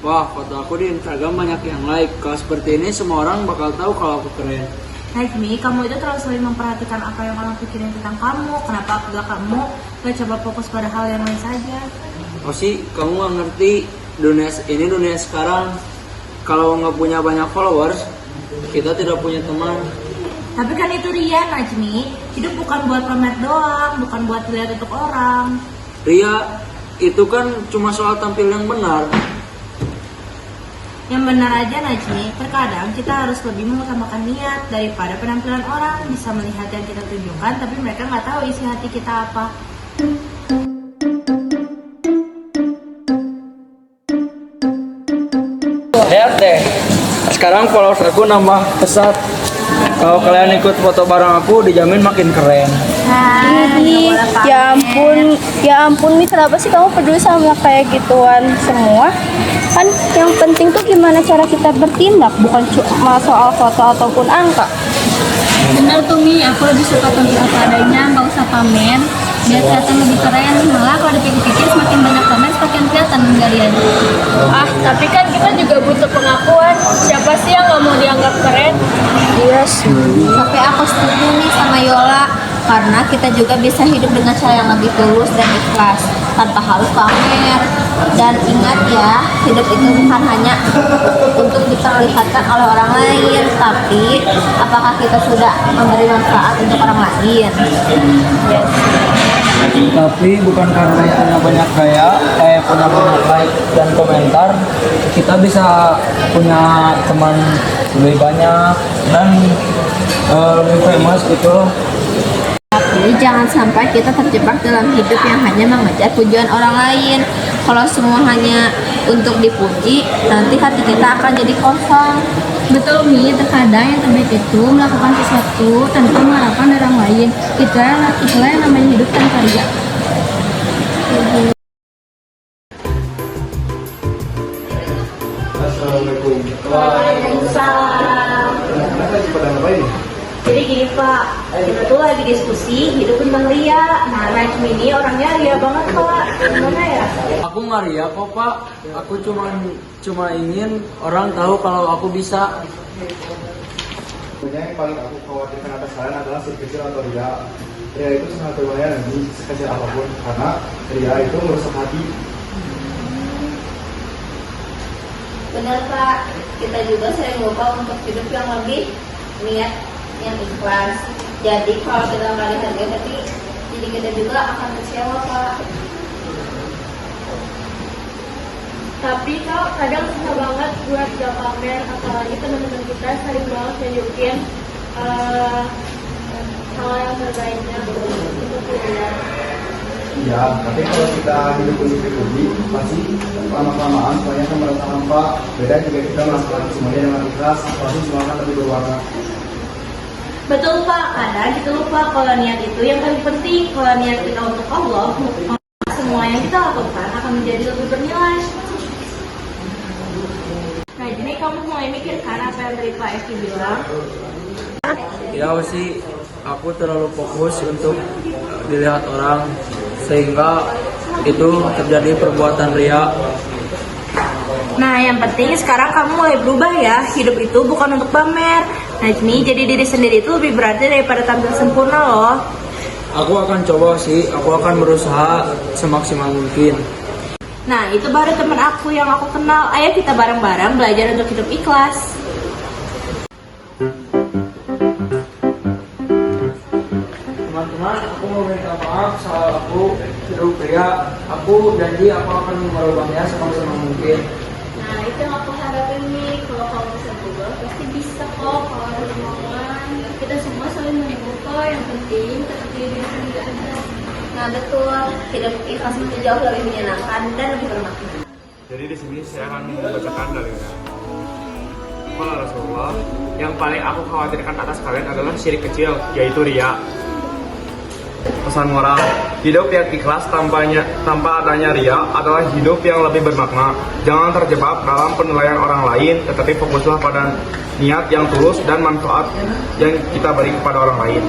Wah, foto aku di Instagram banyak yang like. Kalau seperti ini semua orang bakal tahu kalau aku keren. Najmi, kamu itu terlalu sering memperhatikan apa yang orang pikirin tentang kamu. Kenapa kamu gak coba fokus pada hal yang lain saja? Oh sih, kamu nggak ngerti dunia sekarang. Kalau nggak punya banyak followers, kita tidak punya teman. Tapi kan itu ria, Najmi. Hidup bukan buat pamer doang, bukan buat dilihat untuk orang. Ria, itu kan cuma soal tampil yang benar. Yang benar aja, Najmi, terkadang kita harus lebih mengutamakan niat daripada penampilan orang. Bisa melihat yang kita tunjukkan, tapi mereka nggak tahu isi hati kita apa. Lihat deh, sekarang followers aku nambah pesat. Kalau kalian ikut foto bareng aku, dijamin makin keren. Ih, ya ampun, Mi, kenapa sih kamu peduli sama kayak gituan semua? Kan yang penting tuh gimana cara kita bertindak, bukan cuma soal foto ataupun angka. Bener tuh Mi, aku lebih suka tampil apa adanya, nggak usah pamer, biar kelihatan lebih keren. Malah kalau dipikir-pikir semakin banyak pamer, semakin kelihatan kalian. Tapi kan kita juga butuh pengakuan. Siapa sih yang nggak mau dianggap keren? Iya sih. Tapi aku setuju nih sama Yola, karena kita juga bisa hidup dengan cara yang lebih tulus dan ikhlas, tanpa harus pamer. Dan ingat ya, hidup itu bukan hanya untuk diperlihatkan oleh orang lain, tapi apakah kita sudah memberi manfaat untuk orang lain. Yes. Tapi bukan karena punya banyak punya banyak like dan komentar, kita bisa punya teman lebih banyak dan lebih famous gitu. Tapi jangan sampai kita terjebak dalam hidup yang hanya mengejar pujian orang lain. Kalau semua hanya untuk dipuji, nanti hati kita akan jadi kosong. Betul Mi, terkadang yang terbaik itu melakukan sesuatu tanpa mengharapkan dari orang lain. Itulah yang namanya hidup tanpa ria. Assalamualaikum. Waalaikumsalam. Pada ngapain? Jadi gini Pak, kita tuh lagi diskusi hidup tentang ria. Nah, Najmi ini orangnya ria banget Pak. Gimana ya? Aku nggak ria kok Pak. Aku cuma ingin orang tahu kalau aku bisa. Yang paling aku khawatirkan atas kalian adalah si kecil atau ria. Ria itu sangat berbahaya nanti sekecil apapun, karena ria itu merusak hati. Benar Pak, kita juga sering lupa untuk hidup yang lebih niat, yang ikhlas. Jadi kalau kita nggak dihargai, tapi jadi kita juga akan kecewa Pak. Tapi kok kadang susah banget buat gak pamer, apalagi teman-teman kita sering banget nunjukin hal yang terbaiknya untuk kita. Ya, tapi kalau kita hidup uji, pasti lama-kelamaan semuanya akan merasa hampa. Beda jika kita melakukan semuanya dengan ikhlas, pasti semua akan lebih berwarna. Betul Pak, kadang kita lupa kalau niat itu yang paling penting. Kalau niat kita untuk Allah, semua yang kita lakukan akan menjadi lebih bernilai. Nah, jadi kamu mulai mikirkan apa yang dari Pak Eki bilang? Ya sih, aku terlalu fokus untuk dilihat orang sehingga itu terjadi perbuatan ria. Nah, yang penting sekarang kamu mulai berubah ya. Hidup itu bukan untuk pamer. Najmi, jadi diri sendiri itu lebih berarti daripada tampil sempurna loh. Aku akan coba sih, aku akan berusaha semaksimal mungkin. Nah, itu baru teman aku yang aku kenal. Ayo kita bareng-bareng belajar untuk hidup ikhlas. Teman-teman, aku mau minta maaf soal aku hidup ria. Aku janji aku akan merubahnya semaksimal mungkin. Nah, itu yang aku harapin nih, kalau kamu bisa berubah, pasti bisa kok. Kalau ada kemauan, kita semua saling menunggu kok. yang penting tetap diri sendiri aja. Nah betul, hidup ikhlas itu jauh lebih menyenangkan dan lebih bermakna. Jadi di sini saya akan membacakan dalilnya. Qala Rasulullah, yang paling aku khawatirkan atas kalian adalah syirik kecil, yaitu riya. Pesan moral, hidup yang ikhlas tanpa adanya riya adalah hidup yang lebih bermakna. Jangan terjebak dalam penilaian orang lain, tetapi fokuslah pada niat yang tulus dan manfaat yang kita beri kepada orang lain.